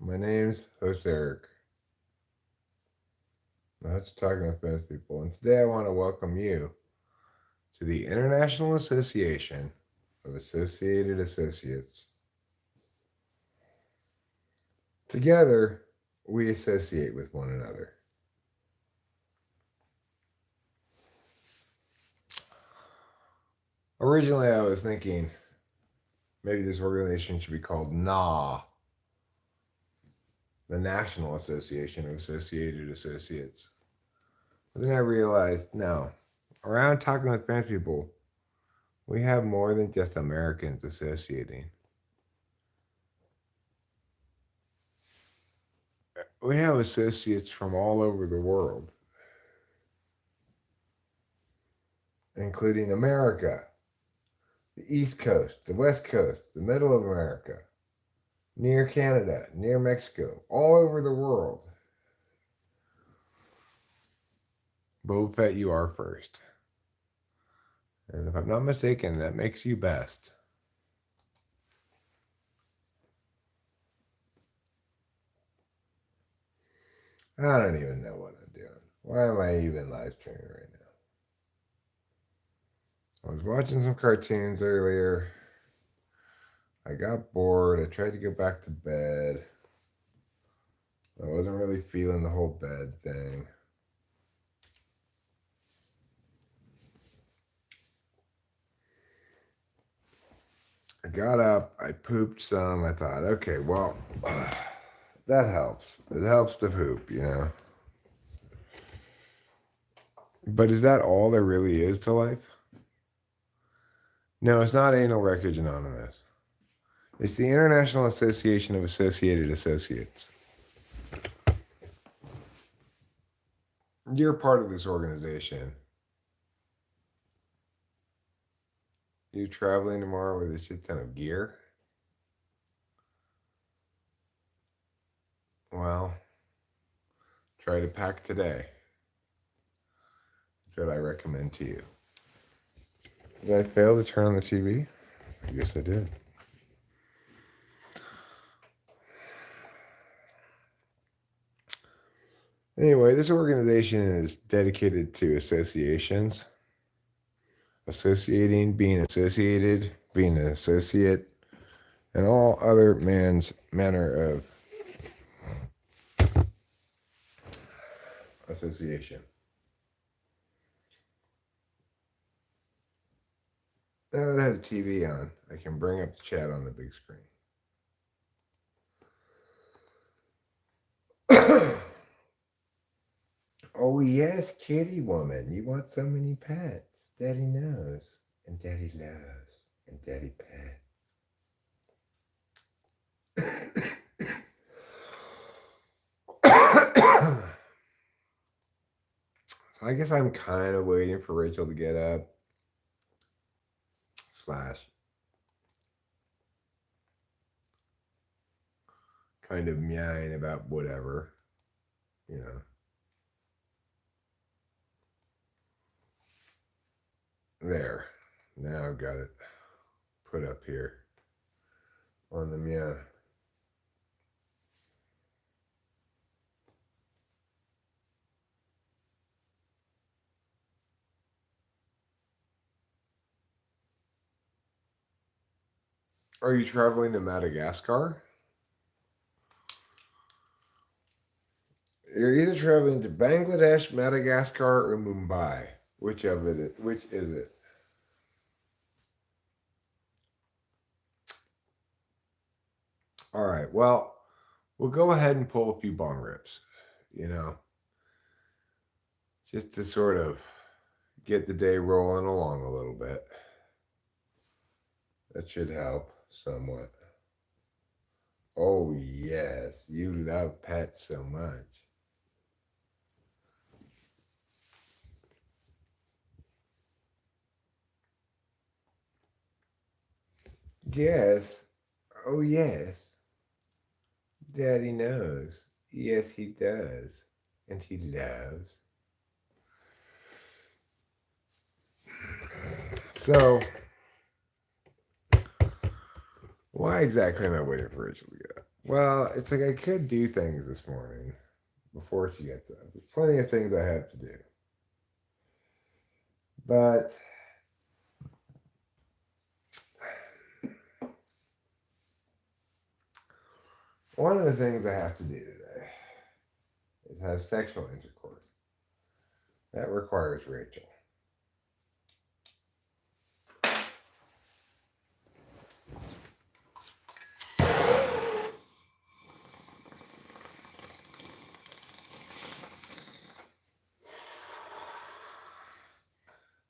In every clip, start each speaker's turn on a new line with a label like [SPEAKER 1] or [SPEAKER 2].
[SPEAKER 1] My name's host Eric. That's talking with French people, and today I want to welcome you to the International Association of Associated Associates. Together, we associate with one another. Originally, I was thinking maybe this organization should be called NA, the National Association of Associated Associates. But then I realized no, around talking with French people, we have more than just Americans associating. We have associates from all over the world, including America, the East Coast, the West Coast, the middle of America, near Canada, near Mexico, all over the world. Boba Fett, you are first. And if I'm not mistaken, that makes you best. I don't even know what I'm doing. Why am I even live streaming right now? I was watching some cartoons earlier. I got bored. I tried to go back to bed. I wasn't really feeling the whole bed thing. I got up, I pooped some. I thought, okay, well, that helps. It helps to poop, you know? But is that all there really is to life? No, it's not Anal Wreckage Anonymous. It's the International Association of Associated Associates. You're part of this organization. You traveling tomorrow with a shit ton of gear? Well, try to pack today. That's what I recommend to you. Did I fail to turn on the TV? I guess I did. Anyway, this organization is dedicated to associations, associating, being associated, being an associate, and all other manner of association. Now that I have the TV on, I can bring up the chat on the big screen. Oh yes, kitty woman, you want so many pets. Daddy knows, and Daddy loves, and Daddy pets. So I guess I'm kind of waiting for Rachel to get up. Slash. Kind of meowing about whatever, you know. There. Now I've got it put up here on the meow. Are you traveling to Madagascar? You're either traveling to Bangladesh, Madagascar, or Mumbai. Which is it? All right. Well, we'll go ahead and pull a few bong rips, you know, just to sort of get the day rolling along a little bit. That should help somewhat. Oh, yes, you love pets so much. Yes. Oh, yes. Daddy knows. Yes, he does. And he loves. So, why exactly am I waiting for Rachel to get up? Well, it's like I could do things this morning before she gets up. There's plenty of things I have to do. But one of the things I have to do today is have sexual intercourse. That requires Rachel.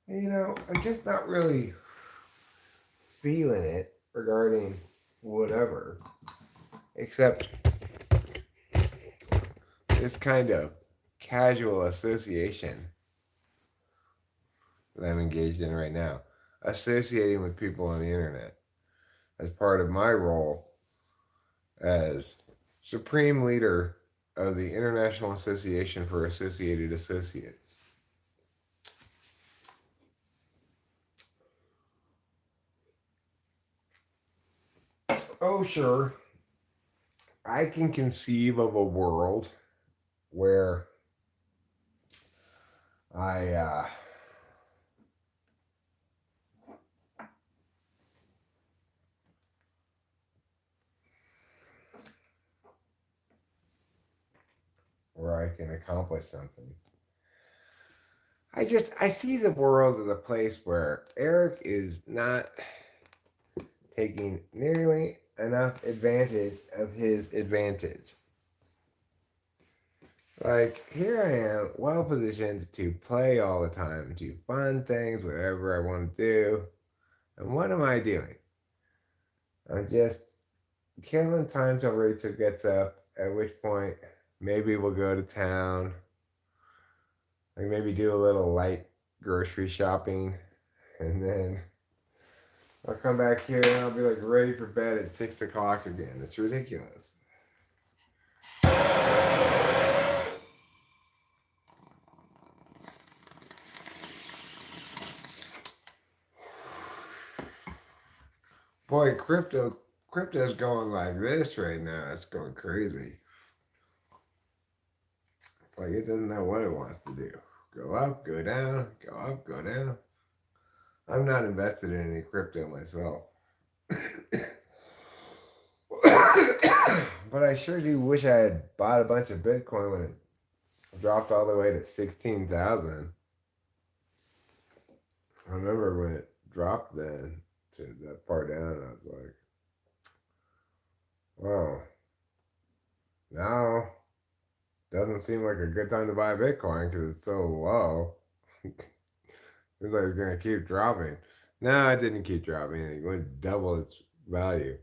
[SPEAKER 1] And, I'm just not really feeling it regarding whatever, except this kind of casual association that I'm engaged in right now, associating with people on the internet as part of my role as supreme leader of the International Association for Associated Associates. Oh, sure. I can conceive of a world where I where I can accomplish something. I see the world as a place where Eric is not taking nearly enough advantage of his advantage. Like, here I am, well positioned to play all the time, do fun things, whatever I want to do. And what am I doing? I'm just killing time till Rachel gets up, at which point maybe we'll go to town. Like, maybe do a little light grocery shopping. And then I'll come back here and I'll be like ready for bed at 6 o'clock again. It's ridiculous. Boy, crypto's going like this right now. It's going crazy. It's like it doesn't know what it wants to do. Go up, go down, go up, go down. I'm not invested in any crypto myself. But I sure do wish I had bought a bunch of Bitcoin when it dropped all the way to 16,000. I remember when it dropped then to that far down, I was like, wow, now doesn't seem like a good time to buy Bitcoin because it's so low. Seems like it's going to keep dropping. No, it didn't keep dropping. It went to double its value.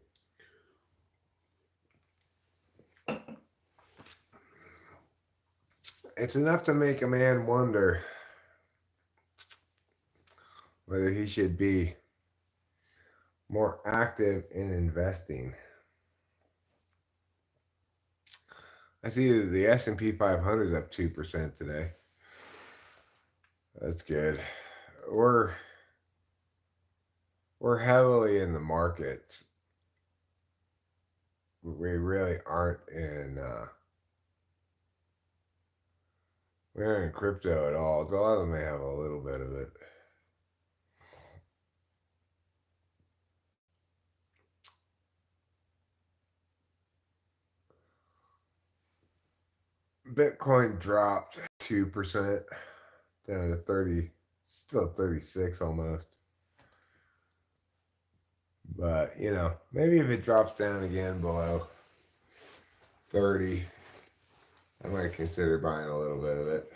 [SPEAKER 1] It's enough to make a man wonder whether he should be more active in investing. I see the S&P 500 is up 2% today. That's good. We're heavily in the markets. We really aren't in we aren't in crypto at all. A lot of them may have a little bit of it. Bitcoin dropped 2% down to 30, still 36 almost. But, maybe if it drops down again below 30, I might consider buying a little bit of it.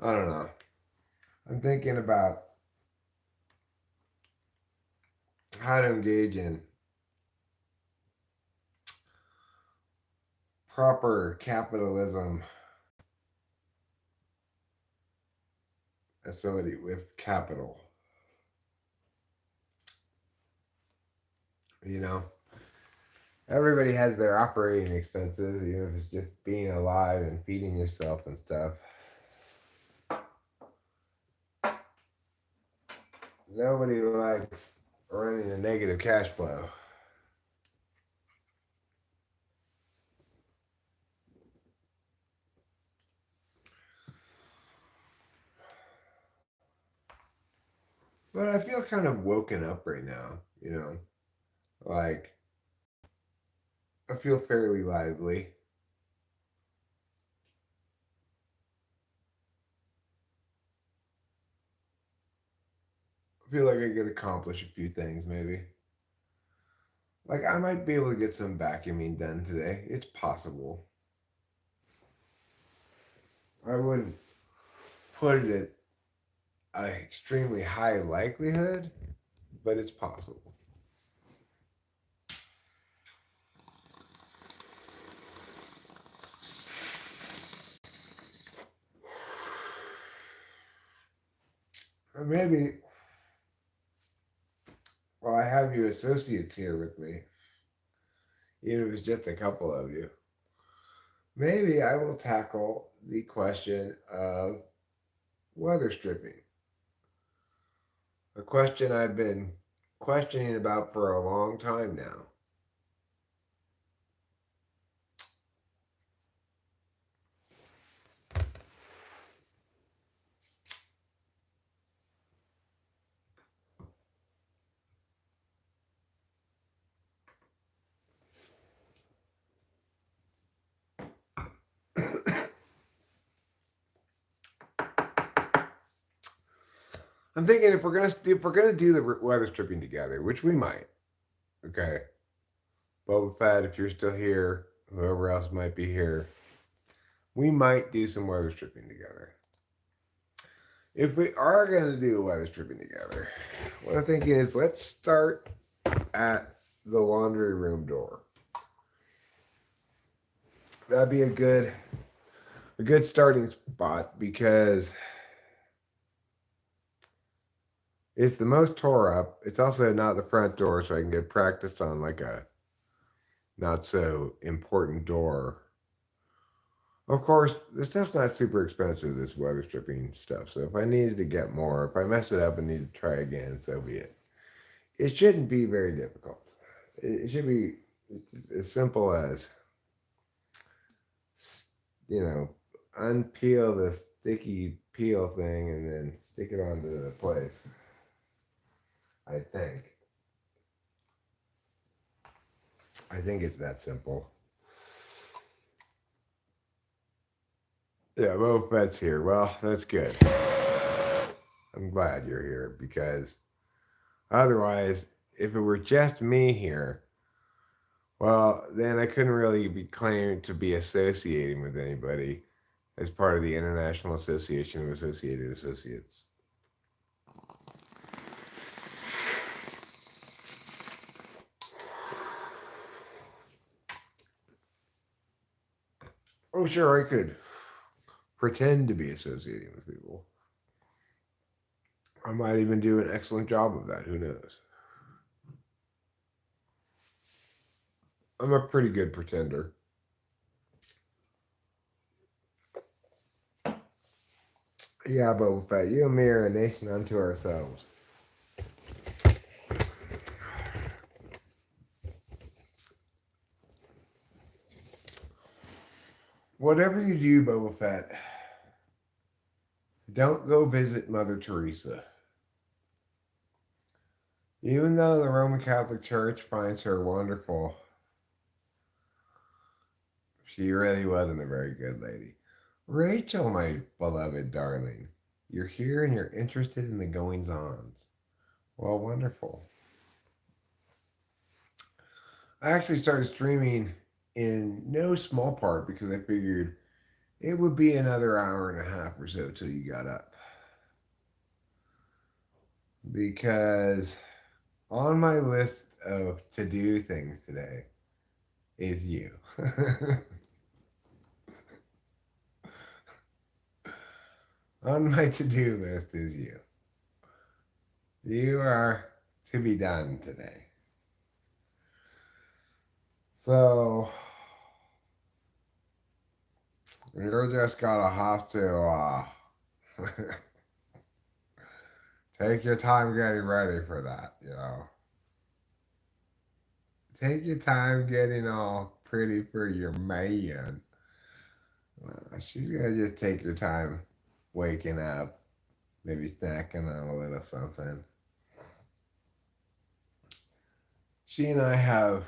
[SPEAKER 1] I don't know. I'm thinking about how to engage in proper capitalism as somebody with capital. Everybody has their operating expenses, even if it's just being alive and feeding yourself and stuff. Nobody likes running a negative cash flow. But I feel kind of woken up right now, you know? Like, I feel fairly lively. I feel like I could accomplish a few things, maybe. Like, I might be able to get some vacuuming done today. It's possible. I wouldn't put it at an extremely high likelihood, but it's possible. Or maybe, well, I have you associates here with me, even if it's just a couple of you. Maybe I will tackle the question of weather stripping, a question I've been questioning about for a long time now. I'm thinking if we're gonna do the weather stripping together, which we might, okay. Boba Fett, if you're still here, whoever else might be here, we might do some weather stripping together. If we are gonna do weather stripping together, what I'm thinking is let's start at the laundry room door. That'd be a good starting spot because it's the most tore up. It's also not the front door, so I can get practiced on like a not so important door. Of course, this stuff's not super expensive, this weather stripping stuff. So if I needed to get more, if I mess it up and need to try again, so be it. It shouldn't be very difficult. It should be as simple as, you know, unpeel the sticky peel thing and then stick it onto the place. I think. I think it's that simple. Yeah, Boba Fett's here. Well, that's good. I'm glad you're here because otherwise, if it were just me here, well, then I couldn't really be claiming to be associating with anybody as part of the International Association of Associated Associates. Oh, sure, I could pretend to be associating with people. I might even do an excellent job of that. Who knows? I'm a pretty good pretender. Yeah, Boba Fett, you and me are a nation unto ourselves. Whatever you do, Boba Fett, don't go visit Mother Teresa. Even though the Roman Catholic Church finds her wonderful, she really wasn't a very good lady. Rachel, my beloved darling, you're here and you're interested in the goings ons. Well, wonderful. I actually started streaming in no small part because I figured it would be another hour and a half or so till you got up. Because on my list of to do things today is you. On my to do list is you. You are to be done today. So you're just gonna have to take your time getting ready for that, you know. Take your time getting all pretty for your man. She's gonna just take your time waking up, maybe snacking on a little something. she and I have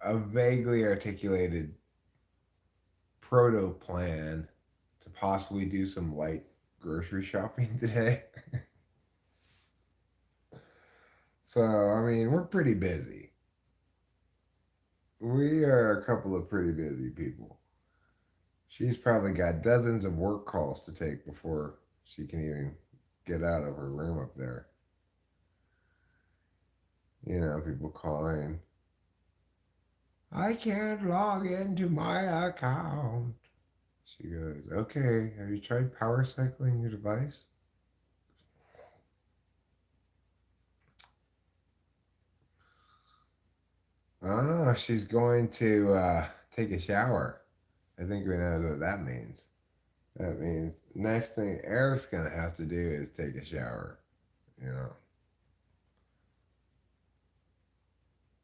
[SPEAKER 1] a vaguely articulated proto plan to possibly do some light grocery shopping today. So, I mean, we're pretty busy. We are a couple of pretty busy people. She's probably got dozens of work calls to take before she can even get out of her room up there. You know, people calling. I can't log into my account. She goes, okay, have you tried power cycling your device? Oh, she's going to take a shower. I think we know what that means. That means next thing Eric's going to have to do is take a shower, you know.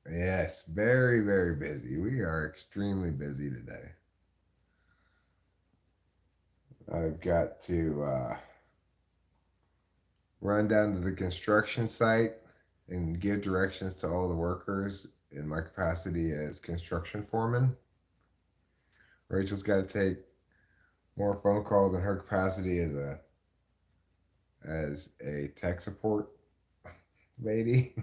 [SPEAKER 1] Yes, very, very busy. We are extremely busy today. I've got to run down to the construction site and give directions to all the workers in my capacity as construction foreman. Rachel's got to take more phone calls in her capacity as a tech support lady.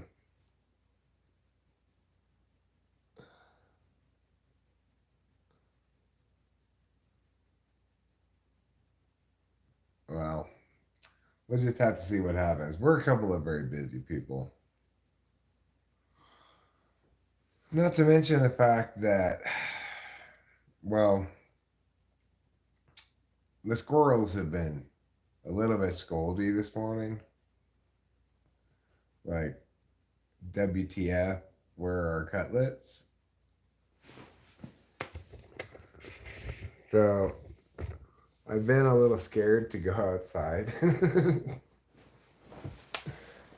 [SPEAKER 1] Well, we'll just have to see what happens. We're a couple of very busy people. Not to mention the fact that, well, the squirrels have been a little bit scoldy this morning. Like, WTF, where are our cutlets? So, I've been a little scared to go outside.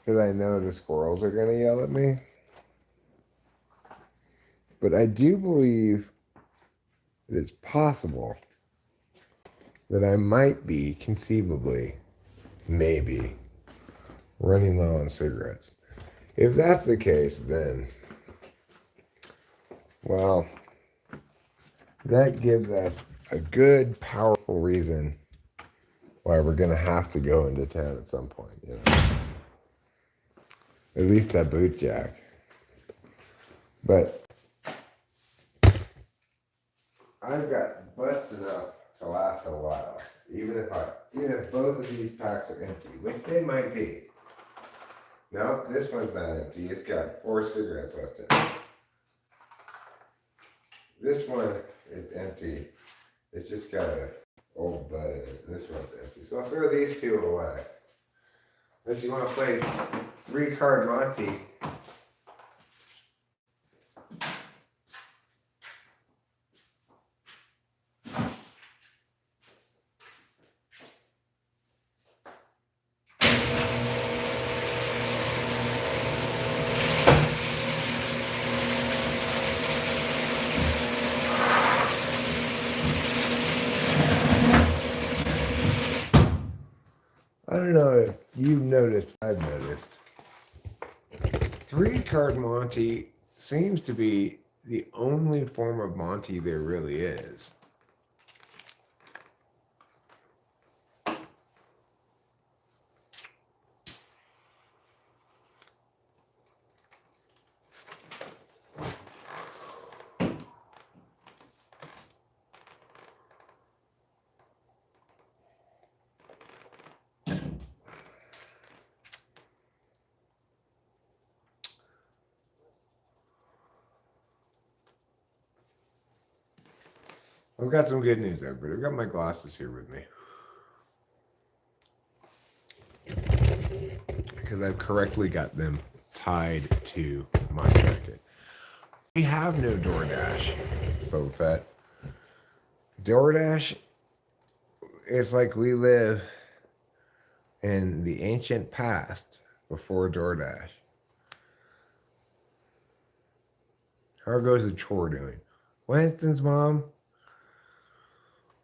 [SPEAKER 1] Because I know the squirrels are going to yell at me. But I do believe that it's possible that I might be, conceivably, maybe, running low on cigarettes. If that's the case, then, well, that gives us a good, powerful reason why we're going to have to go into town at some point, you know. At least that boot jack. But I've got butts enough to last a while. Even if both of these packs are empty, which they might be. No, this one's not empty. It's got 4 cigarettes left in it. This one is empty. It's just got an old butt in it. This one's empty. So I'll throw these 2 away. Unless you want to play 3-card Monty. I don't know if you've noticed, I've noticed. 3-card Monty seems to be the only form of Monty there really is. I've got some good news, everybody. I've got my glasses here with me. Because I've correctly got them tied to my jacket. We have no DoorDash, Boba Fett. DoorDash is like we live in the ancient past before DoorDash. How goes the chore doing? Winston's mom,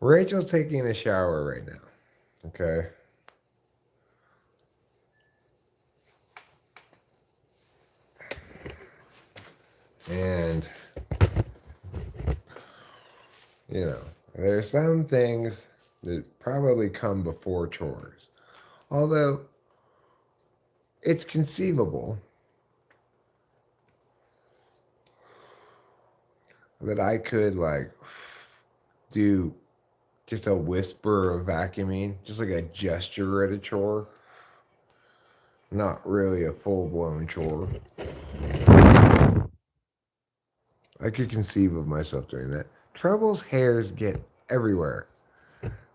[SPEAKER 1] Rachel's taking a shower right now. Okay. And, you know, there's some things that probably come before chores. Although it's conceivable that I could like do just a whisper of vacuuming, just like a gesture at a chore. Not really a full blown chore. I could conceive of myself doing that. Trouble's hairs get everywhere.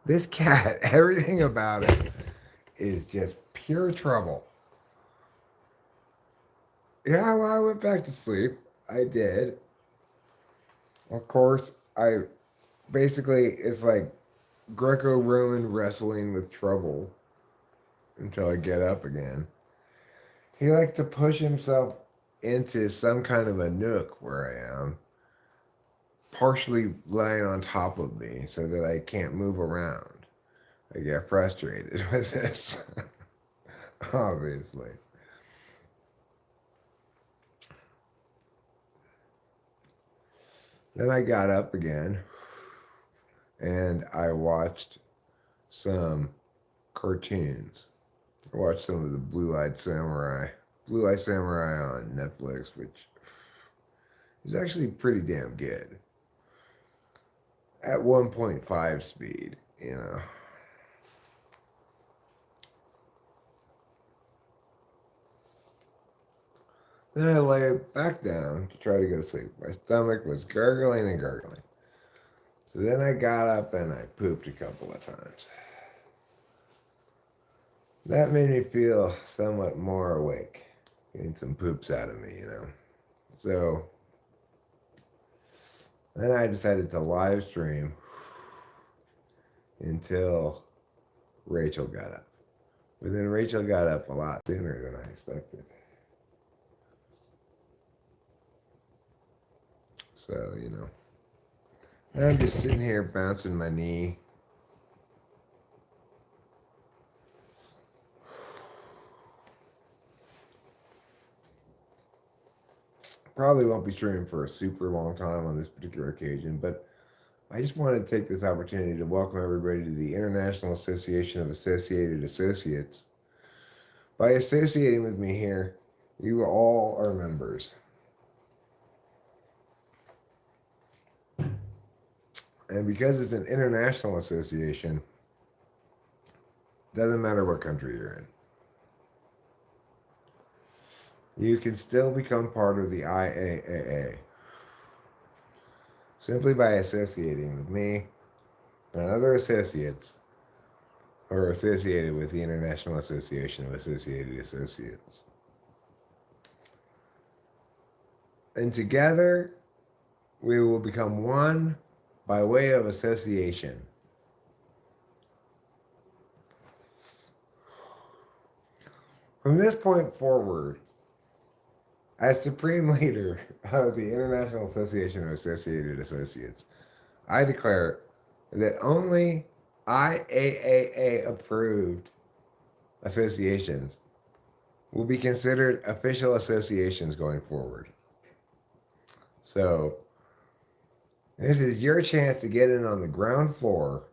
[SPEAKER 1] This cat, everything about it is just pure trouble. Yeah, well, I went back to sleep. I did. Of course, I basically, it's like Greco Roman wrestling with trouble until I get up again. He likes to push himself into some kind of a nook where I am, partially laying on top of me so that I can't move around. I get frustrated with this, obviously. Then I got up again and I watched some cartoons. I watched some of the Blue Eye Samurai on Netflix, which is actually pretty damn good. At 1.5 speed, you know. Then I lay back down to try to go to sleep. My stomach was gurgling and gurgling. So then I got up and I pooped a couple of times. That made me feel somewhat more awake, getting some poops out of me, you know. So then I decided to live stream until Rachel got up. But then Rachel got up a lot sooner than I expected. So, you know. I'm just sitting here bouncing my knee. Probably won't be streaming for a super long time on this particular occasion, but I just wanted to take this opportunity to welcome everybody to the International Association of Associated Associates. By associating with me here, you all are members. And because it's an international association, doesn't matter what country you're in. You can still become part of the I.A.A.A. simply by associating with me and other associates who are associated with the International Association of Associated Associates. And together, we will become one by way of association. From this point forward, as Supreme Leader of the International Association of Associated Associates, I declare that only I.A.A.A. approved associations will be considered official associations going forward. So, this is your chance to get in on the ground floor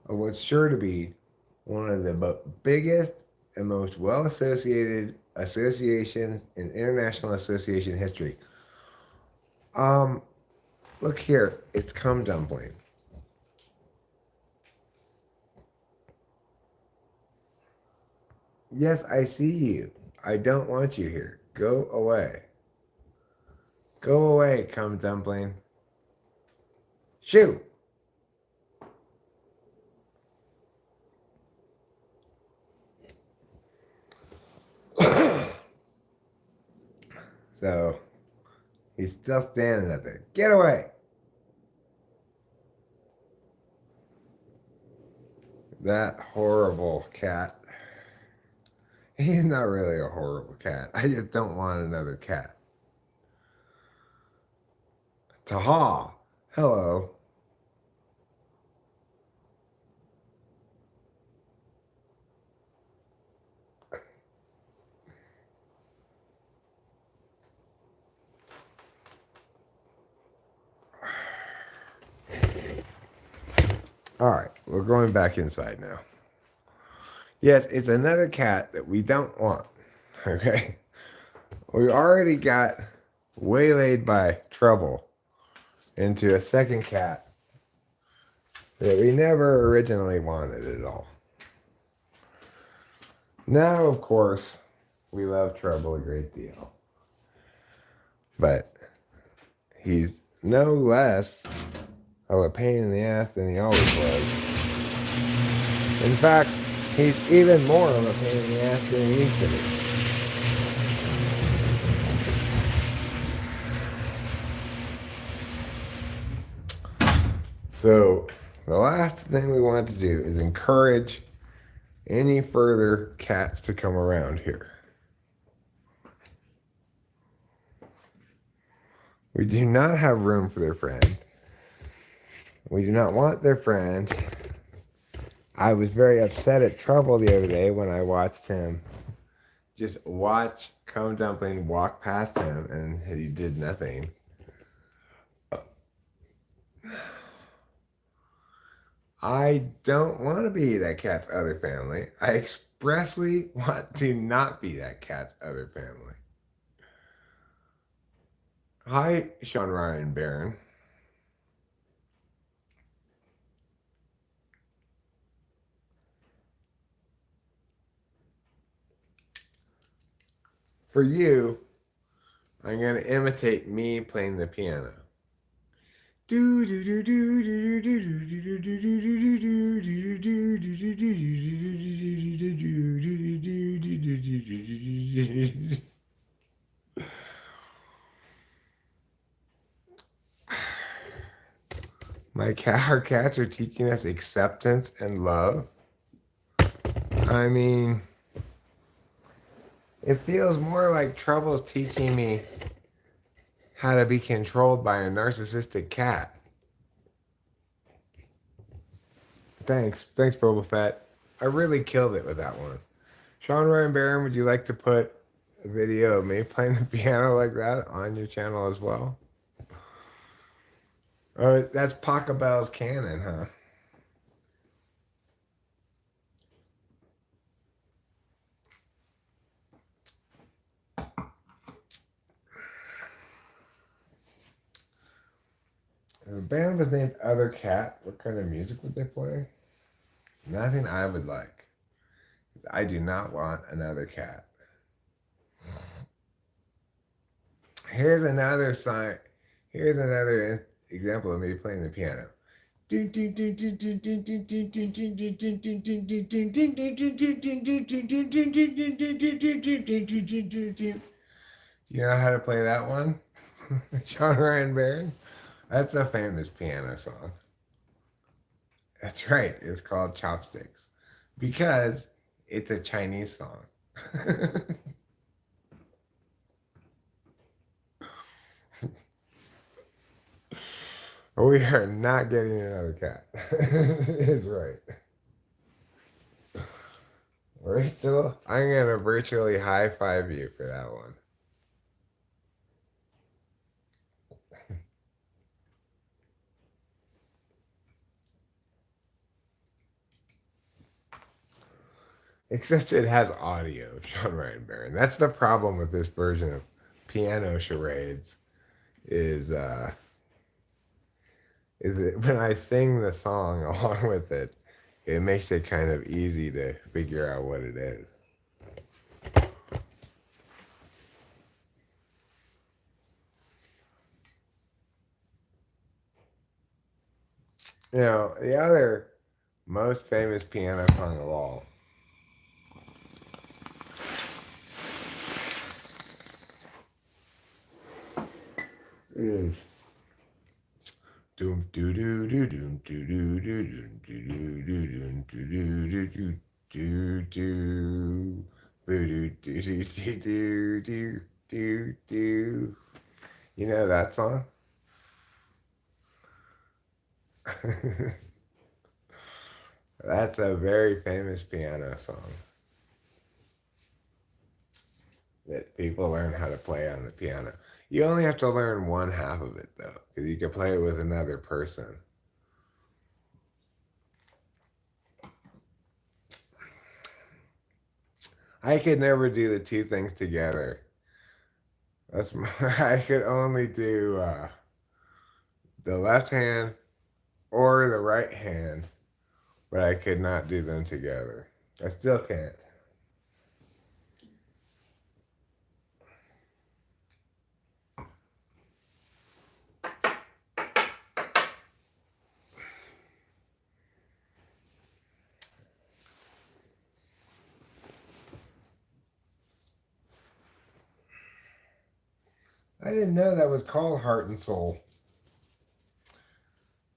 [SPEAKER 1] of what's sure to be one of the biggest and most well associated associations in international association history. Look here, it's cum dumpling. Yes, I see you. I don't want you here. Go away. Go away, cum dumpling. Shoo! So, he's still standing up there. Get away! That horrible cat. He's not really a horrible cat. I just don't want another cat. Taha! Hello. All right, we're going back inside now. Yes, it's another cat that we don't want. Okay? We already got waylaid by trouble into a second cat that we never originally wanted at all. Now, of course, we love trouble a great deal. But he's no less of a pain in the ass than he always was. In fact, he's even more of a pain in the ass than he used to be. So, the last thing we want to do is encourage any further cats to come around here. We do not have room for their friend. We do not want their friend. I was very upset at Trouble the other day when I watched him just watch Cone Dumpling walk past him and he did nothing. I don't want to be that cat's other family. I expressly want to not be that cat's other family. Hi, Sean Ryan Barron. For you, I'm going to imitate me playing the piano. You our cats are teaching us acceptance and love. I mean, it feels more like Trouble's teaching me how to be controlled by a narcissistic cat. Thanks, Boba Fett. I really killed it with that one. Sean Ryan Barron, would you like to put a video of me playing the piano like that on your channel as well? Oh, that's Pachelbel's canon, huh? If a band was named Other Cat, what kind of music would they play? Nothing I would like. I do not want another cat. Here's another sign. Here's another example of me playing the piano. You know how to play that one? Sean Ryan Barron? That's a famous piano song. That's right. It's called Chopsticks. Because it's a Chinese song. We are not getting another cat. It's right. Rachel, I'm going to virtually high five you for that one. Except it has audio, Sean Ryan Barron. That's the problem with this version of piano charades. Is that when I sing the song along with it, it makes it kind of easy to figure out what it is. You know, the other most famous piano song of all is doom doo doo doo doom doo doo doo doom doo doo doo doom doo doo doo doo doo doo doo doo doo doo doo doo. You know that song? That's a very famous piano song that people learn how to play on the piano. You only have to learn one half of it though, because you can play it with another person. I could never do the two things together. That's my, I could only do the left hand or the right hand, but I could not do them together. I still can't. I didn't know that was called heart and soul.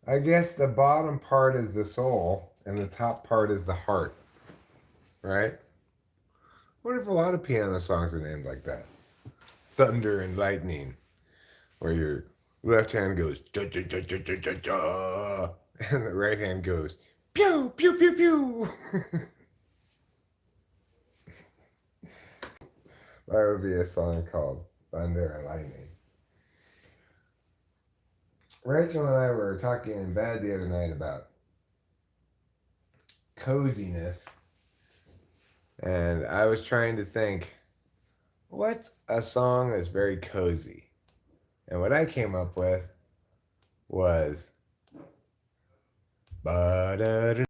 [SPEAKER 1] I guess the bottom part is the soul and the top part is the heart, right? What if a lot of piano songs are named like that? Thunder and lightning, where your left hand goes da da da da da da da, and the right hand goes pew pew pew pew. That would be a song called Thunder and Lightning. Rachel and I were talking in bed the other night about coziness, and I was trying to think, what's a song that's very cozy? And what I came up with was yeah,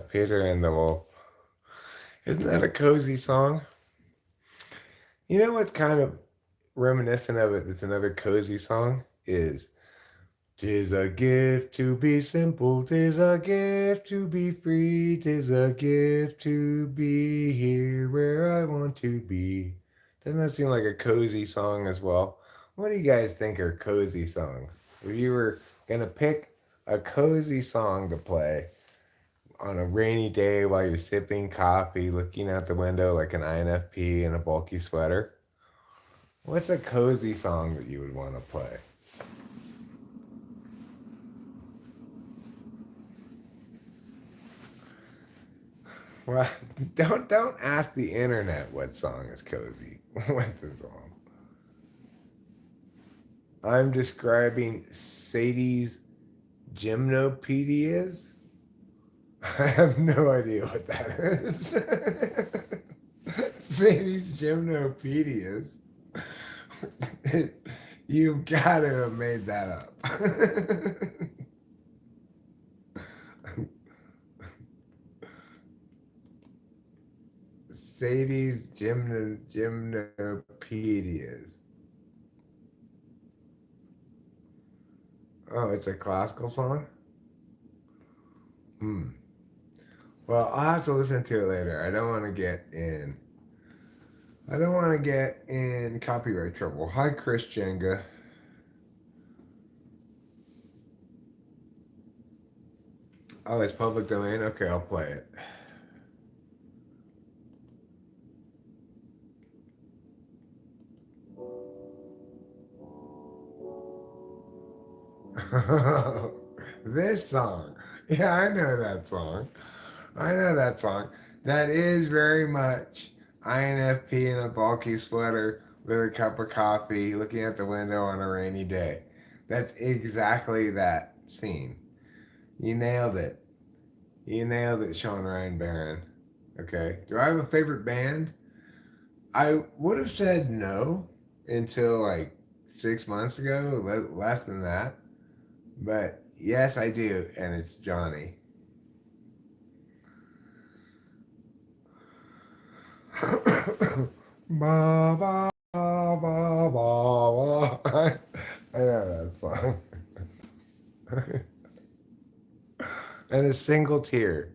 [SPEAKER 1] Peter and the Wolf. Isn't that a cozy song? You know what's kind of reminiscent of it? It's another cozy song. Is "'Tis a gift to be simple, 'tis a gift to be free, 'tis a gift to be here where I want to be." Doesn't that seem like a cozy song as well? What do you guys think are cozy songs? If you were gonna pick a cozy song to play on a rainy day while you're sipping coffee, looking out the window like an INFP in a bulky sweater, what's a cozy song that you would want to play? Well, don't ask the internet what song is cozy. What's the song? I'm describing Sadie's gymnopedias. I have no idea what that is. Sadie's gymnopedias. You've got to have made that up. Sadie's gymnopedias. Oh, it's a classical song? Hmm. Well, I'll have to listen to it later. I don't want to get in copyright trouble. Hi, Chris Jenga. Oh, it's public domain? Okay, I'll play it. This song. Yeah, I know that song. I know that song. That is very much INFP in a bulky sweater with a cup of coffee looking at the window on a rainy day. That's exactly that scene. You nailed it. You nailed it, Sean Ryan Barron. Okay. Do I have a favorite band? I would have said no until like 6 months ago, less than that. But yes, I do, and it's Johnny. Ba ba ba ba ba. I know that song. And a single tear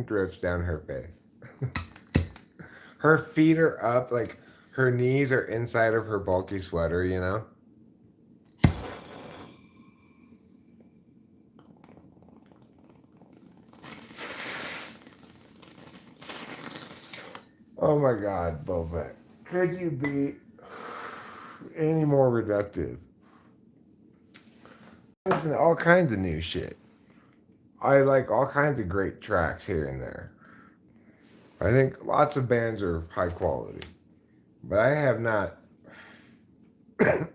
[SPEAKER 1] drips down her face. Her feet are up, like her knees are inside of her bulky sweater, you know? Oh my God, Boba. Could you be any more reductive? Listen to all kinds of new shit. I like all kinds of great tracks here and there. I think lots of bands are high quality, but I have not gone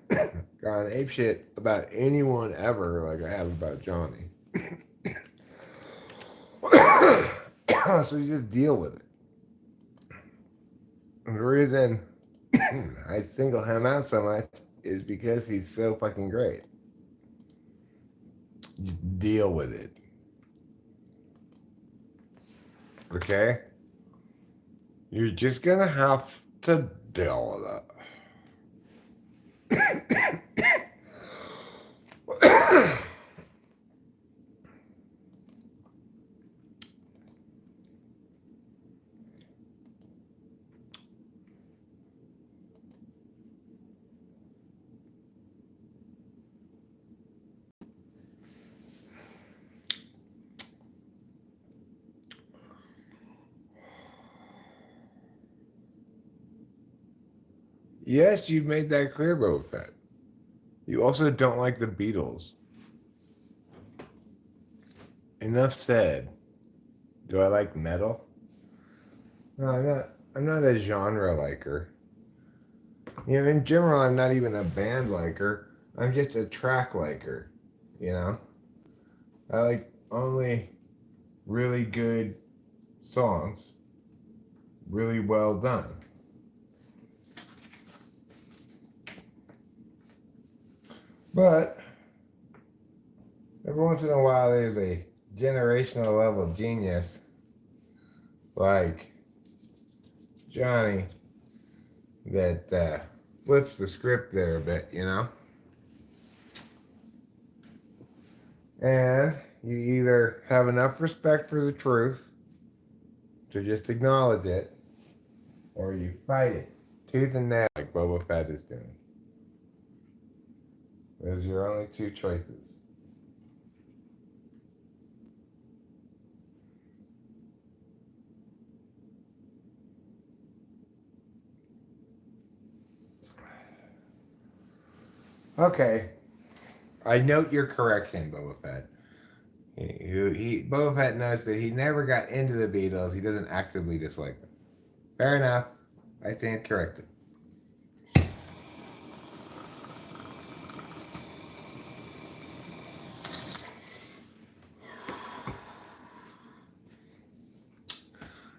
[SPEAKER 1] apeshit about anyone ever like I have about Johnny. So you just deal with it. And the reason I single him out so much is because he's so fucking great. Just deal with it. Okay? You're just gonna have to deal with it. Yes, you've made that clear, Boba Fett. You also don't like the Beatles. Enough said. Do I like metal? No, I'm not. I'm not a genre liker. You know, in general, I'm not even a band liker. I'm just a track liker. You know, I like only really good songs, really well done. But every once in a while, there's a generational level genius like Johnny that flips the script there a bit, you know? And you either have enough respect for the truth to just acknowledge it, or you fight it tooth and nail like Boba Fett is doing. Those are your only two choices. Okay, I note your correction, Boba Fett. Boba Fett knows that he never got into the Beatles. He doesn't actively dislike them. Fair enough. I stand corrected.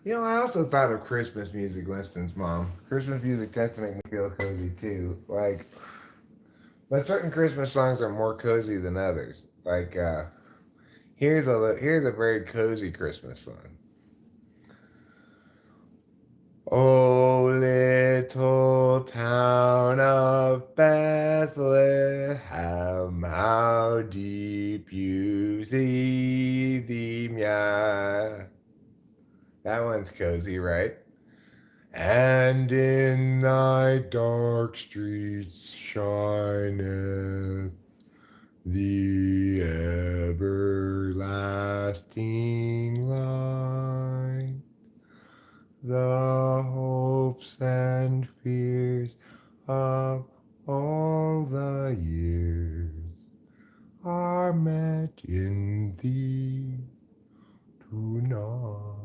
[SPEAKER 1] You know, I also thought of Christmas music, Winston's mom. Christmas music tends to make me feel cozy too. Like, but certain Christmas songs are more cozy than others. Like, here's a very cozy Christmas song. Oh, little town of Bethlehem, how deep you see the meadow. That one's cozy, right? And in thy dark streets shineth the everlasting light. The hopes and fears of all the years are met in thee tonight.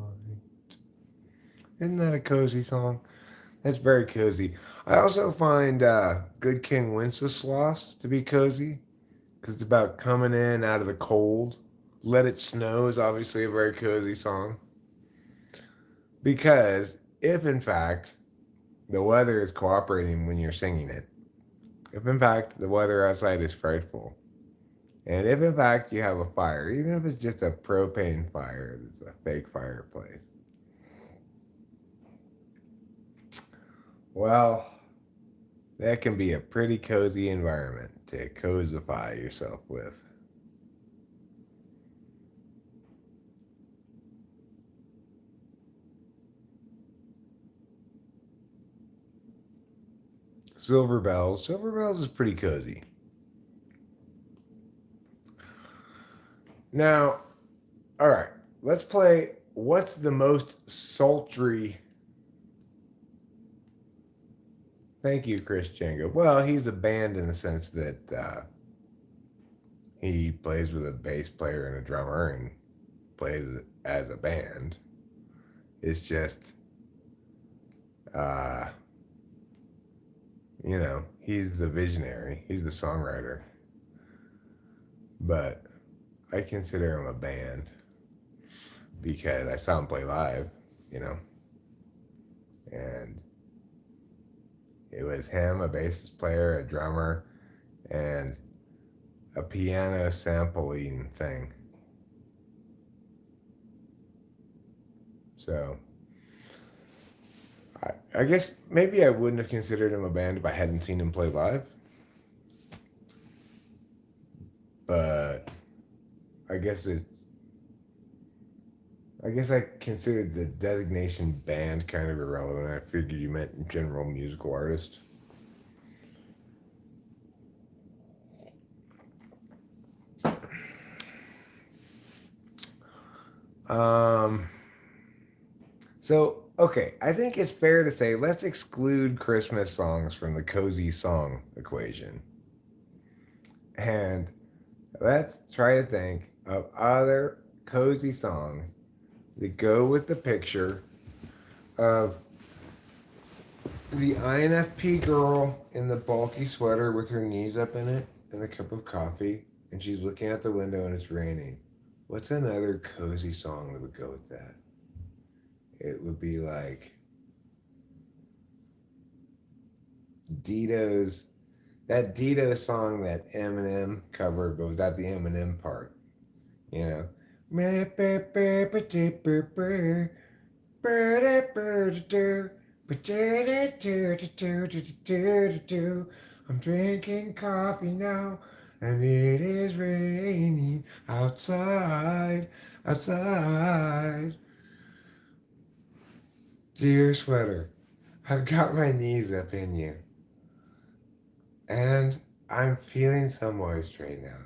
[SPEAKER 1] Isn't that a cozy song? That's very cozy. I also find Good King Wenceslas to be cozy because it's about coming in out of the cold. Let It Snow is obviously a very cozy song. Because if in fact the weather is cooperating when you're singing it, if in fact the weather outside is frightful, and if in fact you have a fire, even if it's just a propane fire, it's a fake fireplace, well, that can be a pretty cozy environment to cozify yourself with. Silver Bells. Silver Bells is pretty cozy. Now, all right, let's play what's the most sultry. Thank you, Chris Jenga. Well, he's a band in the sense that he plays with a bass player and a drummer, and plays as a band. It's just, uh, he's the visionary, he's the songwriter. But I consider him a band because I saw him play live, you know, and it was him, a bass player, a drummer, and a piano sampling thing. So I guess maybe I wouldn't have considered him a band if I hadn't seen him play live. But I guess it. I guess I considered the designation band kind of irrelevant. I figured you meant general musical artist. Um. So okay, I think it's fair to say let's exclude Christmas songs from the cozy song equation, and let's try to think of other cozy songs that go with the picture of the INFP girl in the bulky sweater with her knees up in it and a cup of coffee, and she's looking out the window and it's raining. What's another cozy song that would go with that? It would be like Dito's, that Dito song that Eminem covered, but without the Eminem part. You know? I'm drinking coffee now, and it is raining outside, outside. Dear sweater, I've got my knees up in you, and I'm feeling so moist right now.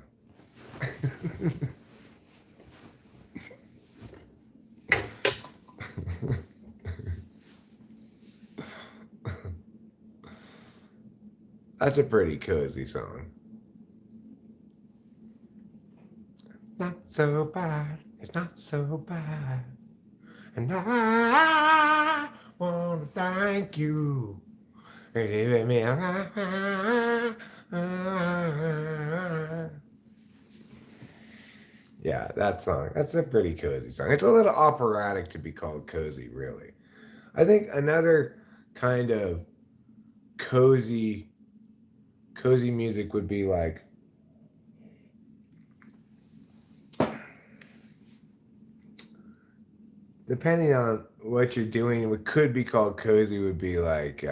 [SPEAKER 1] That's a pretty cozy song. Not so bad, it's not so bad. And I want to thank you for giving me a. Yeah, that song. That's a pretty cozy song. It's a little operatic to be called cozy, really. I think another kind of cozy music would be like depending on what you're doing, what could be called cozy would be like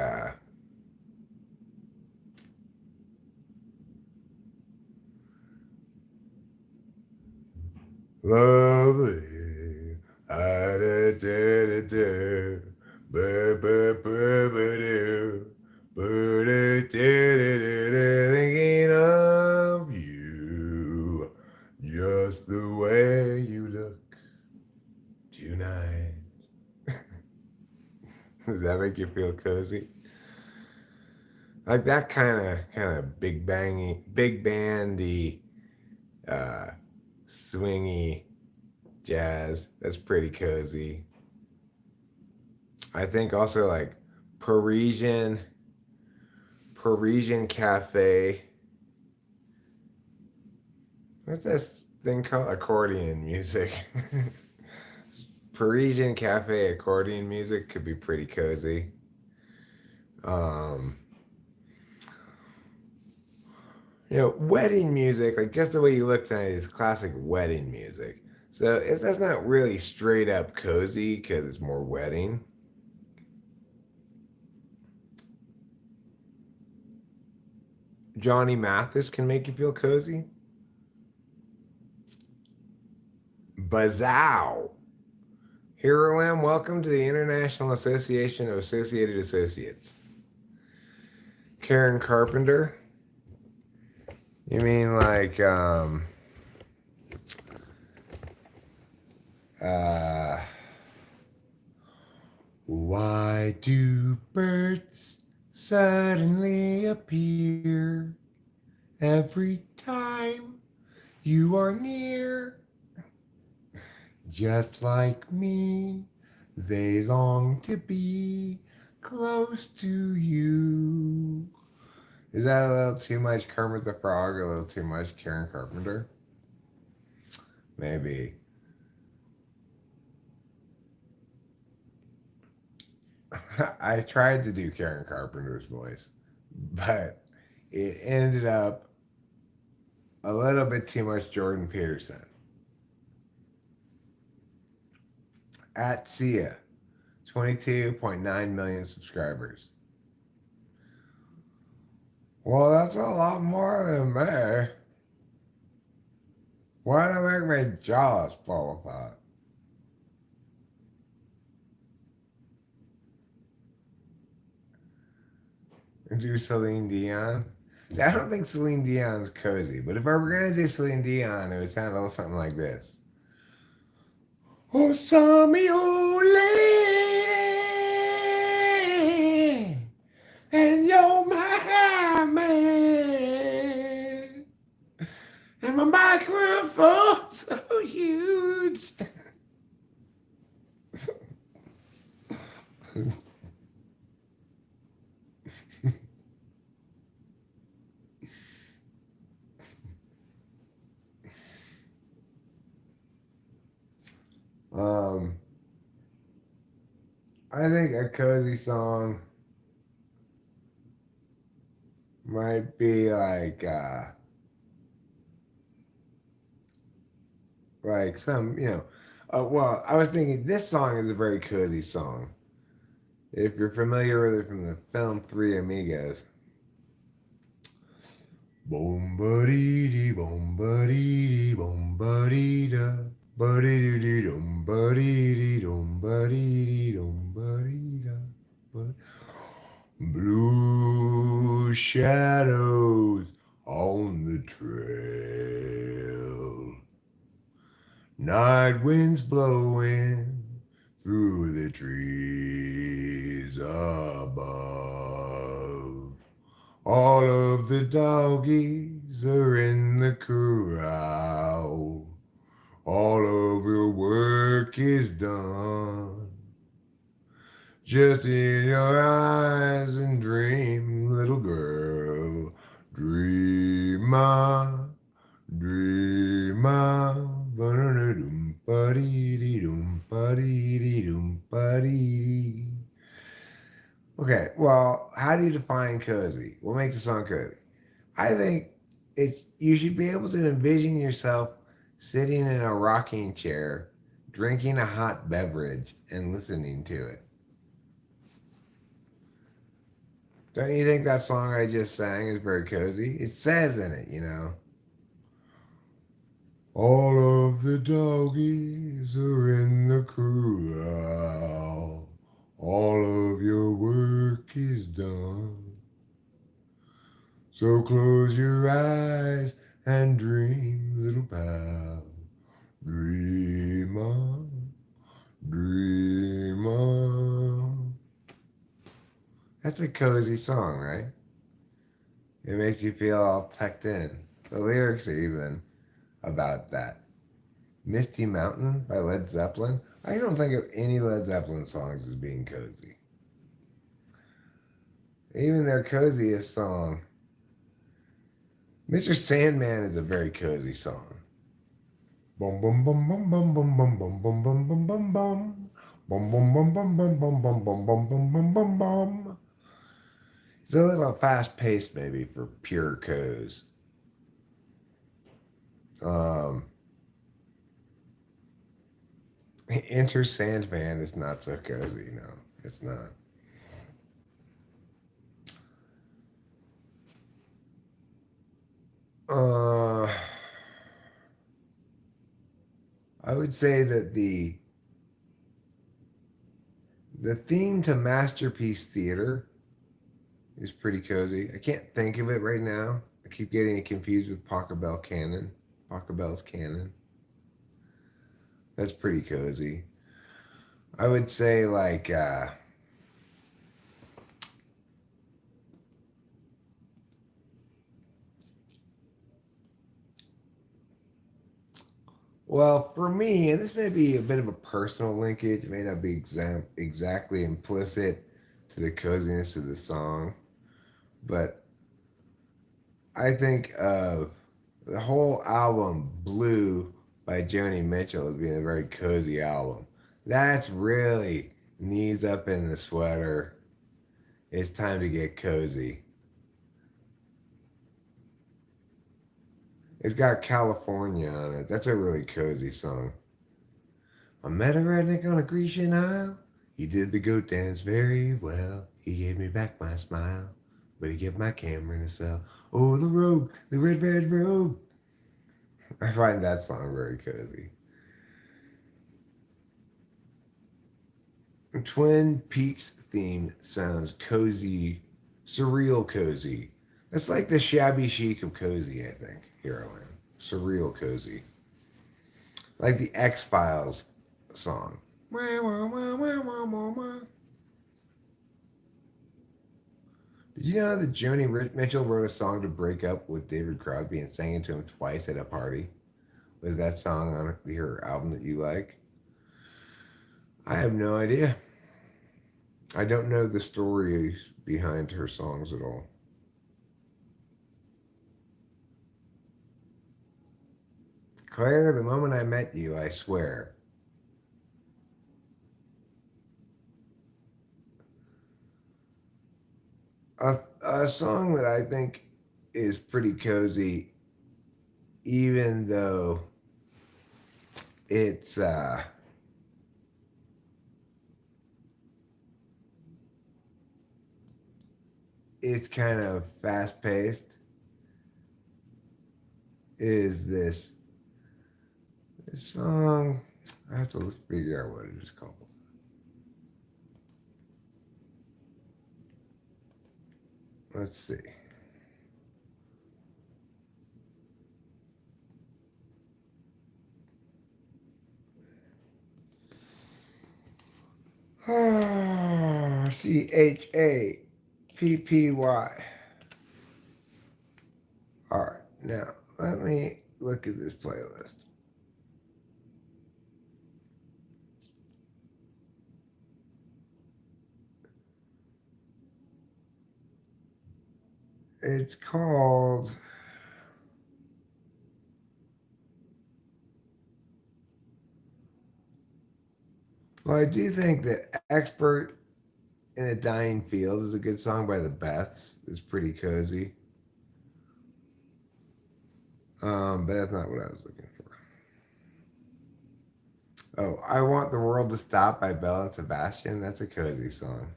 [SPEAKER 1] lovely. Thinking of you just the way you look tonight. Does that make you feel cozy? Like that kind of big bandy, uh, swingy jazz. That's pretty cozy. I think also like Parisian cafe. What's this thing called? Accordion music. Parisian cafe accordion music could be pretty cozy. Um, wedding music, like just the way you look tonight is classic wedding music. So if that's not really straight up cozy because it's more wedding. Johnny Mathis can make you feel cozy. Bazow. Hero Lamb, welcome to the International Association of Associated Associates. Karen Carpenter. You mean like why do birds suddenly appear every time you are near? Just like me, they long to be close to you. Is that a little too much Kermit the Frog, a little too much Karen Carpenter? Maybe. I tried to do Karen Carpenter's voice, but it ended up a little bit too much Jordan Peterson. At I.A.A.A, 22.9 million subscribers. Well, that's a lot more than me. Why'd I make my jaws fall apart? And do Celine Dion? See, I don't think Celine Dion's cozy, but if I were gonna do Celine Dion, it would sound a little something like this. Oh, some old lady, and you're my man, and my microphone's so huge. um, I think a cozy song might be like some, well, I was thinking this song is a very cozy song. If you're familiar with it from the film Three Amigos. Boom ba dee dee boom ba dee dee boom ba dee da ba dee dee dee dum ba dee dee dum ba dee dee dum ba dee da ba. Blue shadows on the trail. Night winds blowing through the trees above. All of the doggies are in the corral. All of your work is done. Just in your eyes and dream, little girl. Dream on, dream on. Ba-da-da-dum, ba-dee-dee-dum, ba-dee-dee-dum, ba-dee-dee. Okay, well, how do you define cozy? What makes a song cozy? I think it's you should be able to envision yourself sitting in a rocking chair, drinking a hot beverage, and listening to it. Don't you think that song I just sang is very cozy? It says in it. All of the doggies are in the corral. All of your work is done. So close your eyes and dream, little pal. Dream on, dream on. That's a cozy song, right? It makes you feel all tucked in. The lyrics are even about that. Misty Mountain by Led Zeppelin. I don't think of any Led Zeppelin songs as being cozy. Even their coziest song, Mr. Sandman, is a very cozy song. Bum bum bum bum bum bum bum bum bum bum bum bum bum. Bum bum bum bum bum bum bum bum bum bum bum bum bum. It's a little fast paced maybe for pure coz. Um Enter Sandman is not so cozy, no. It's not. Uh I would say that the theme to Masterpiece Theater is pretty cozy. I can't think of it right now. I keep getting it confused with Pachelbel Canon. Pachelbel's Canon. That's pretty cozy. I would say Well, for me, and this may be a bit of a personal linkage, it may not be exactly implicit to the coziness of the song, but I think of the whole album Blue by Joni Mitchell as being a very cozy album. That's really knees up in the sweater. It's time to get cozy. It's got California on it. That's a really cozy song. I met a redneck on a Grecian Isle. He did the goat dance very well. He gave me back my smile, but he kept my camera in a cell. Oh, the road, the red, red road. I find that song very cozy. The Twin Peaks theme sounds cozy, surreal cozy. It's like the shabby chic of cozy, I think. Heroin. Surreal cozy. Like the X Files song. Did you know that Joni Mitchell wrote a song to break up with David Crosby and sang it to him twice at a party? Was that song on her album that you like? I have no idea. I don't know the stories behind her songs at all. Claire, the moment I met you, I swear. A song that I think is pretty cozy, even though it's it's kind of fast paced, is this song. I have to figure out what it is called. Let's see. Chappy. All right, now let me look at this playlist. It's called. Well, I do think that Expert in a Dying Field is a good song by the Beths. It's pretty cozy. But that's not what I was looking for. Oh, I Want the World to Stop by Belle and Sebastian. That's a cozy song.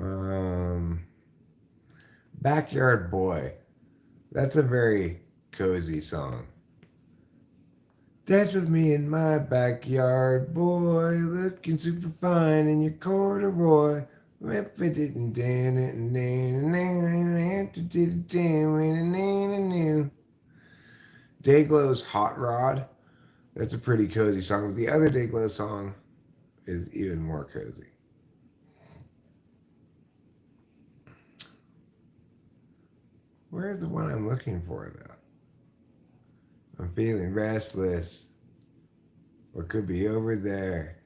[SPEAKER 1] Um, Backyard Boy. That's a very cozy song. Dance with me in my backyard, boy, looking super fine in your corduroy. Dayglow's Hot Rod. That's a pretty cozy song. But the other Dayglow song is even more cozy. Where's the one I'm looking for, though? I'm feeling restless. What could be over there?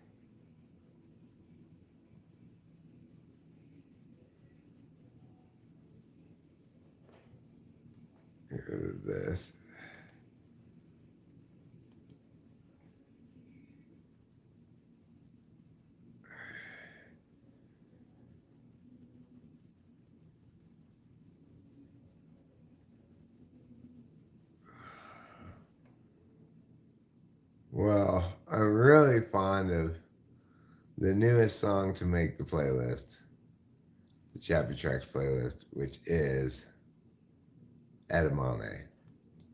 [SPEAKER 1] Here's this. Well, I'm really fond of the newest song to make the playlist, the Chapter Tracks playlist, which is Edamame.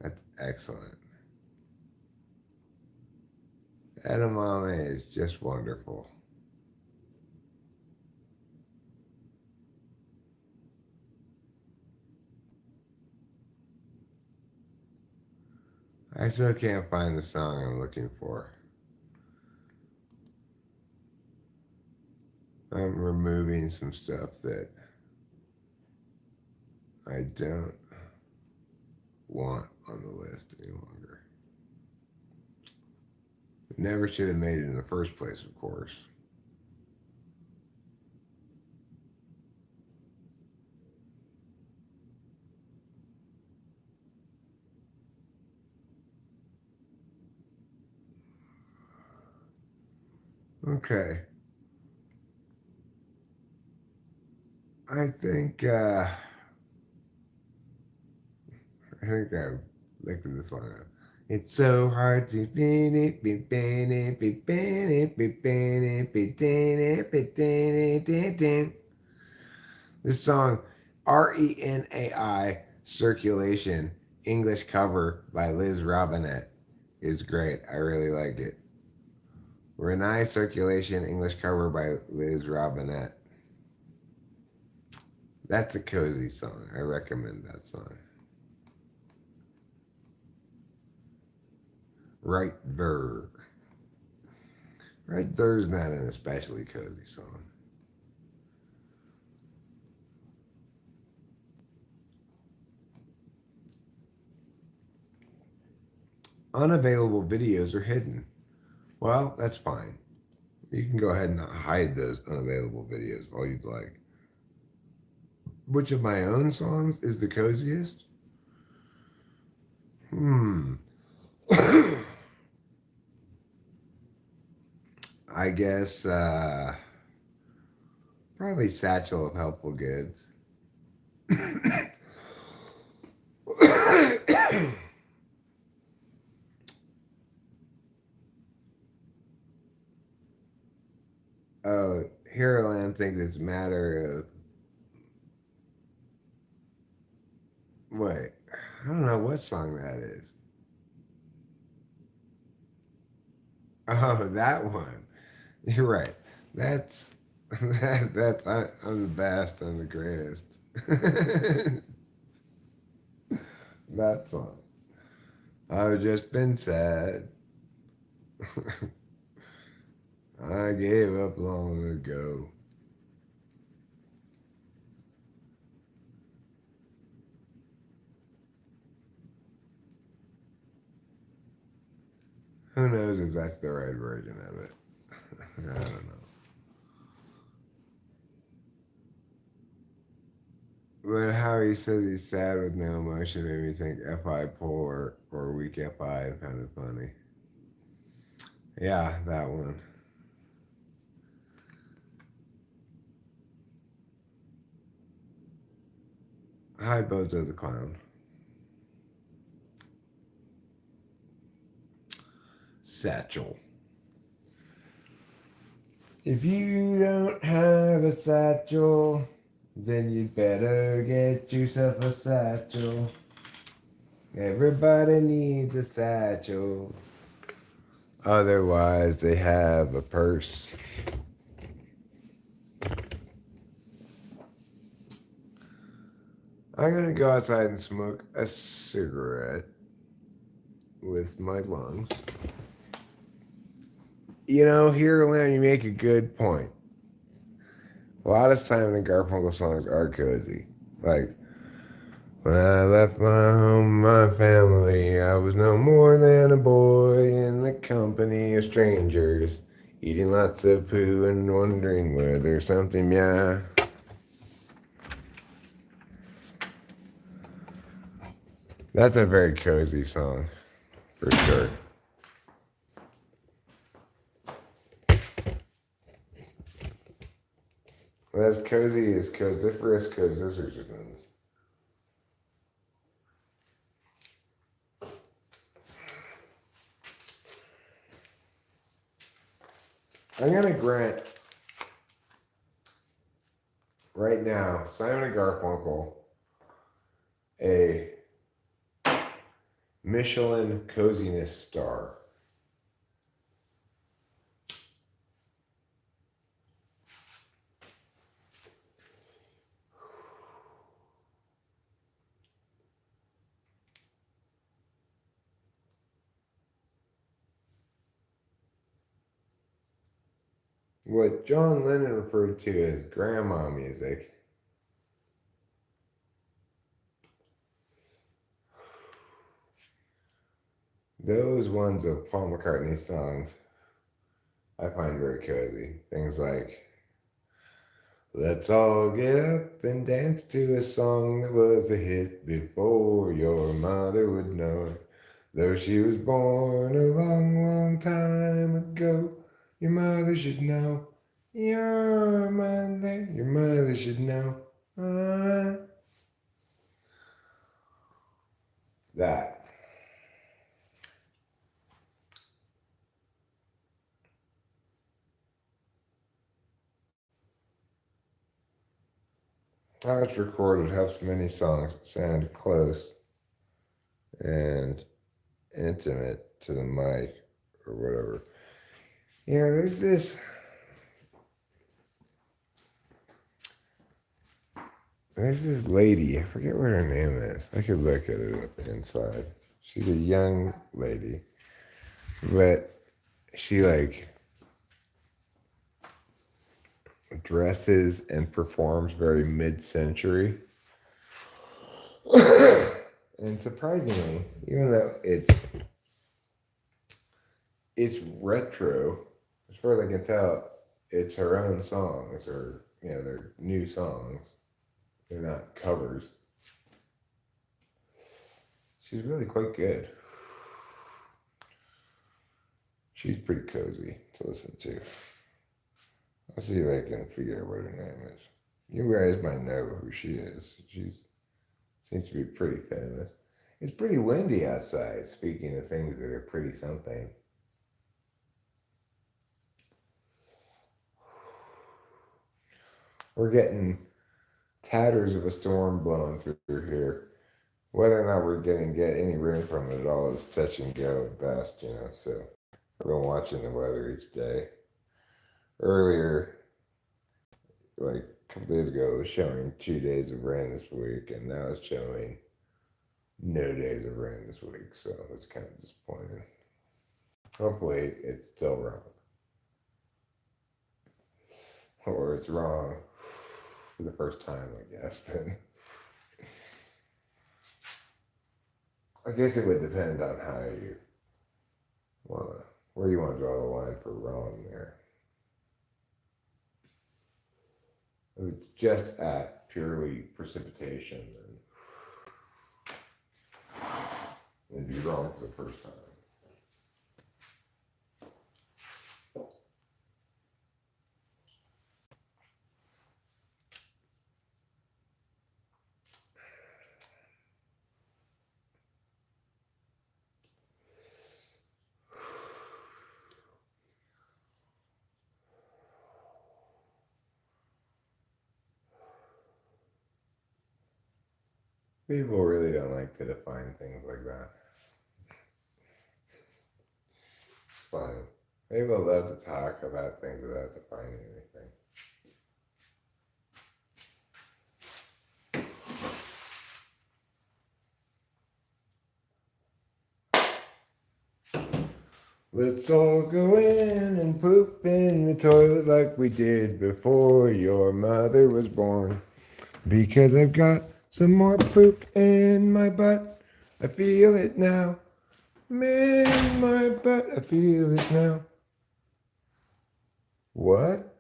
[SPEAKER 1] That's excellent. Edamame is just wonderful. I still can't find the song I'm looking for. I'm removing some stuff that I don't want on the list any longer. Never should have made it in the first place, of course. Okay. I think I looked at this one up. It's so hard to this song, R.E.N.A.I. Circulation, English cover by Liz Robinette, is great. I really like it. Renee Circulation, English cover by Liz Robinette. That's a cozy song. I recommend that song. Right There. Right There's not an especially cozy song. Unavailable videos are hidden. Well, that's fine. You can go ahead and hide those unavailable videos all you'd like. Which of my own songs is the coziest? I guess probably Satchel of Helpful Goods. Oh, Heroland thinks it's a matter of. Wait, I don't know what song that is. Oh, that one. You're right. That's I'm the best. I'm the greatest. That song. I've just been sad. I gave up long ago. Who knows if that's the right version of it? I don't know. But how he says he's sad with no emotion made me think FI poor or weak FI kind of funny. Yeah, that one. Hi, Bozo the Clown. Satchel. If you don't have a satchel, then you better get yourself a satchel. Everybody needs a satchel. Otherwise, they have a purse. I'm gonna go outside and smoke a cigarette with my lungs. You know, here, Lamb, you make a good point. A lot of Simon and Garfunkel songs are cozy. Like, when I left my home, my family, I was no more than a boy in the company of strangers, eating lots of poo and wondering whether something, yeah. That's a very cozy song, for sure. As cozy as cosiferous cosissergens. I'm going to grant right now Simon and Garfunkel a Michelin coziness star. what John Lennon referred to as grandma music. Those ones of Paul McCartney's songs I find very cozy. Things like, let's all get up and dance to a song that was a hit before your mother would know it. Though she was born a long, long time ago, your mother should know. Your mother should know. That. How it's recorded helps many songs sound close and intimate to the mic or whatever. You know, there's this lady, I forget what her name is. I could look at it up inside. She's a young lady, but she like dresses and performs very mid-century. And surprisingly, even though it's retro, as far as I can tell, it's her own songs, or they're new songs. They're not covers. She's really quite good. She's pretty cozy to listen to. I'll see if I can figure out what her name is. You guys might know who she is. She seems to be pretty famous. It's pretty windy outside, speaking of things that are pretty something. We're getting tatters of a storm blowing through here. Whether or not we're going to get any rain from it at all is touch and go at best, so I've been watching the weather each day. Earlier, like a couple days ago, it was showing 2 days of rain this week, and now it's showing no days of rain this week, so it's kind of disappointing. Hopefully, it's still wrong. Or it's wrong for the first time, I guess, then. I guess it would depend on where you want to draw the line for wrong there. If it's just at purely precipitation, then it'd be wrong for the first time. People really don't like to define things like that. It's funny. People love to talk about things without defining anything. Let's all go in and poop in the toilet like we did before your mother was born. Because I've got some more poop in my butt. I feel it now. In my butt, I feel it now. What?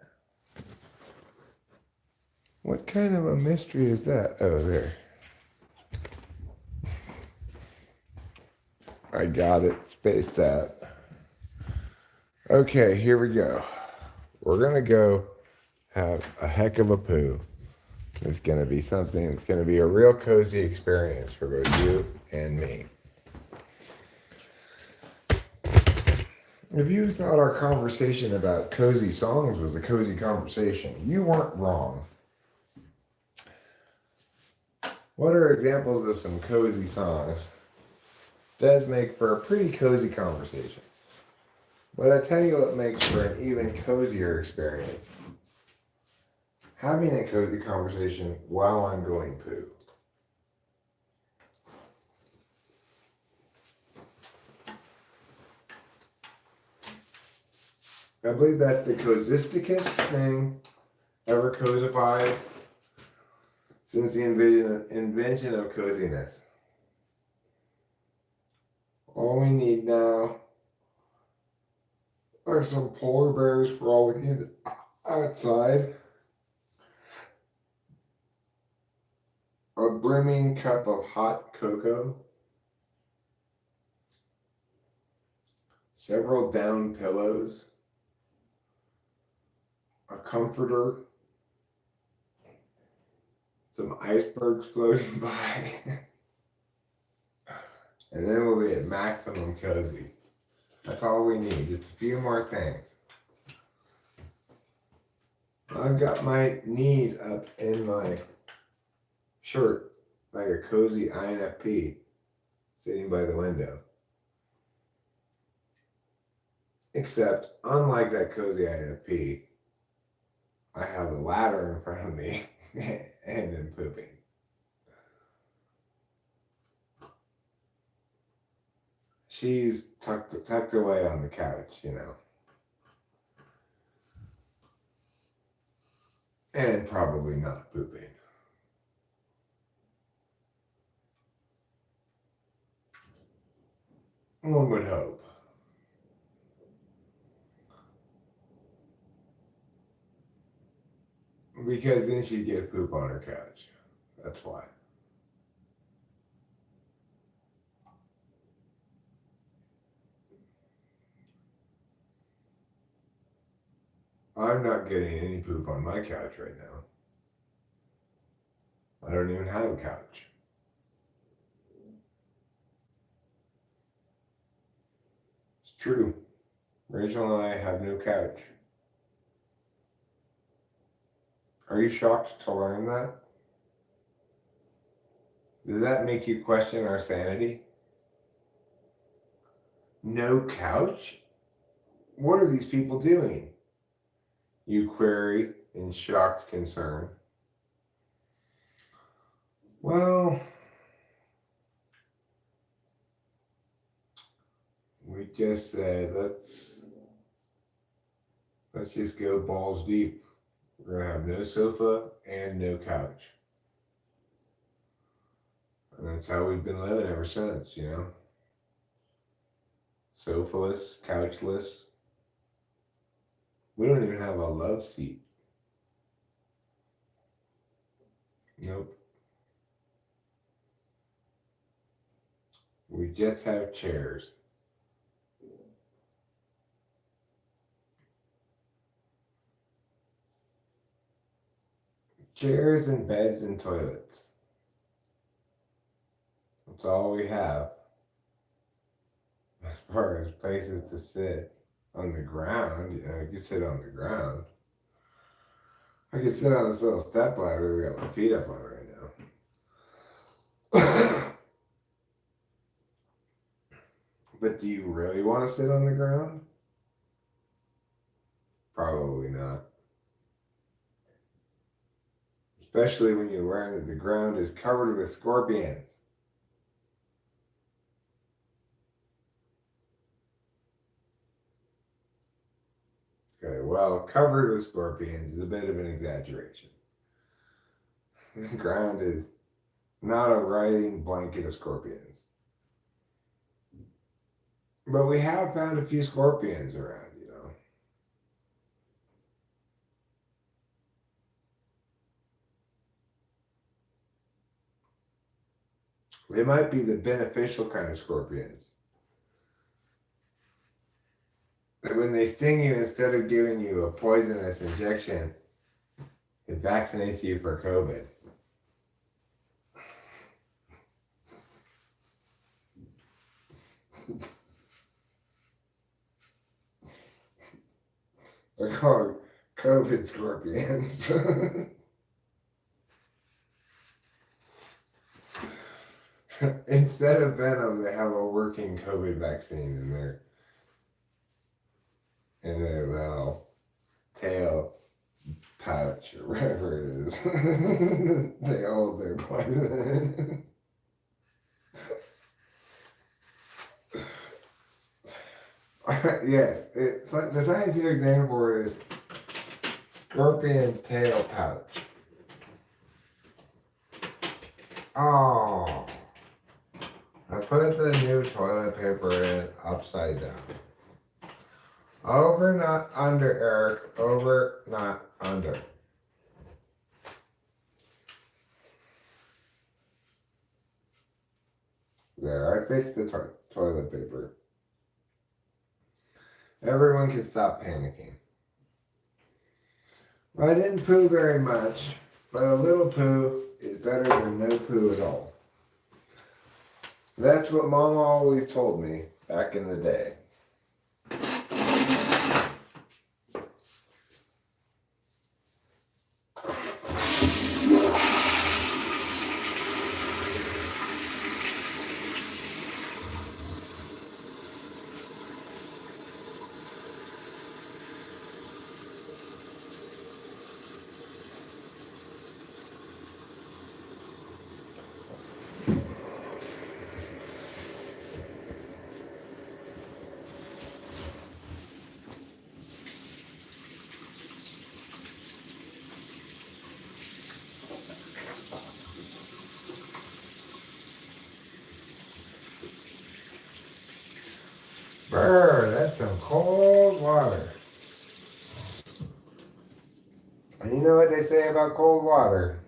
[SPEAKER 1] What kind of a mystery is that? Oh, there. I got it. Spaced out. Okay, here we go. We're going to go have a heck of a poo. It's going to be something, it's going to be a real cozy experience for both you and me. If you thought our conversation about cozy songs was a cozy conversation, you weren't wrong. What are examples of some cozy songs? Does make for a pretty cozy conversation. But I tell you what makes for an even cozier experience. Having a cozy conversation while I'm going poo. I believe that's the cosisticest thing ever codified since the invention of coziness. All we need now are some polar bears for all the kids outside, a brimming cup of hot cocoa, several down pillows, a comforter, some icebergs floating by, and then we'll be at maximum cozy. That's all we need, just a few more things. I've got my knees up in my shirt like a cozy INFP sitting by the window. Except, unlike that cozy INFP, I have a ladder in front of me and I'm pooping. She's tucked away on the couch, you know. And probably not pooping. One would hope. Because then she'd get poop on her couch. That's why. I'm not getting any poop on my couch right now. I don't even have a couch. It's true. Rachel and I have no couch. Are you shocked to learn that? Does that make you question our sanity? No couch? What are these people doing? You query in shocked concern. Well, we just said let's just go balls deep. We're gonna have no sofa and no couch. And that's how we've been living ever since, you know. Sofaless, couchless. We don't even have a love seat. Nope. We just have chairs. Chairs and beds and toilets. That's all we have. As far as places to sit on the ground, you know, you can sit on the ground. I could sit on this little step ladder that I got my feet up on right now. But do you really want to sit on the ground? Probably not. Especially when you learn that the ground is covered with scorpions. Okay, well, covered with scorpions is a bit of an exaggeration. The ground is not a writhing blanket of scorpions. But we have found a few scorpions around, you know. They might be the beneficial kind of scorpions. That when they sting you, instead of giving you a poisonous injection, it vaccinates you for COVID. They're called COVID scorpions. Instead of venom, they have a working COVID vaccine in their little tail pouch or whatever it is. They hold their poison. Yes, it's like the scientific name for it is scorpion tail pouch. Oh, I put the new toilet paper in upside down. Over, not under, Eric. Over, not under. There, I fixed the toilet paper. Everyone can stop panicking. Well, I didn't poo very much, but a little poo is better than no poo at all. That's what Mama always told me back in the day. Brr, that's some cold water. And you know what they say about cold water?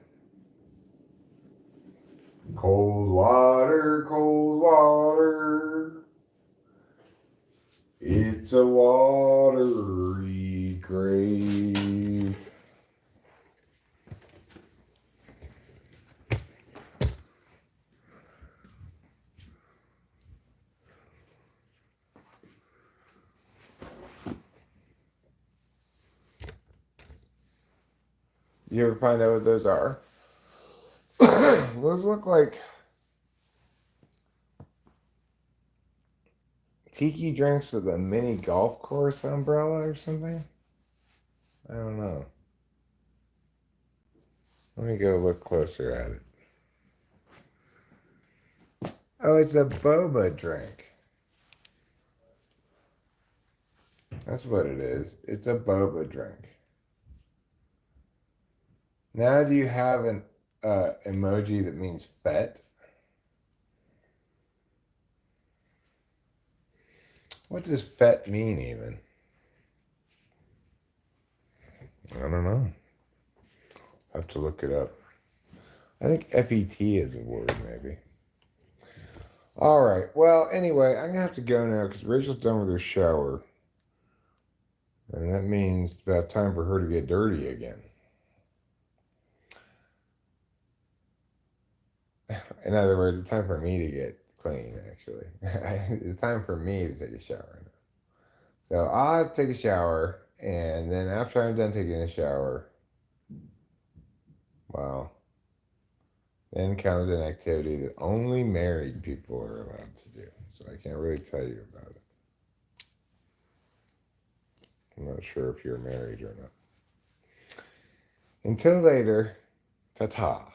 [SPEAKER 1] Cold water, cold water. It's a watery grave. You ever find out what those are? Those look like tiki drinks with a mini golf course umbrella or something. I don't know. Let me go look closer at it. Oh, it's a boba drink. That's what it is. It's a boba drink. Now, do you have an emoji that means fet? What does fet mean even? I don't know. I have to look it up. I think FET is a word, maybe. All right. Well, anyway, I'm going to have to go now because Rachel's done with her shower. And that means it's about time for her to get dirty again. In other words, it's time for me to get clean, actually. It's time for me to take a shower now. So I'll have to take a shower. And then after I'm done taking a shower, well, then comes an activity that only married people are allowed to do. So I can't really tell you about it. I'm not sure if you're married or not. Until later, ta-ta.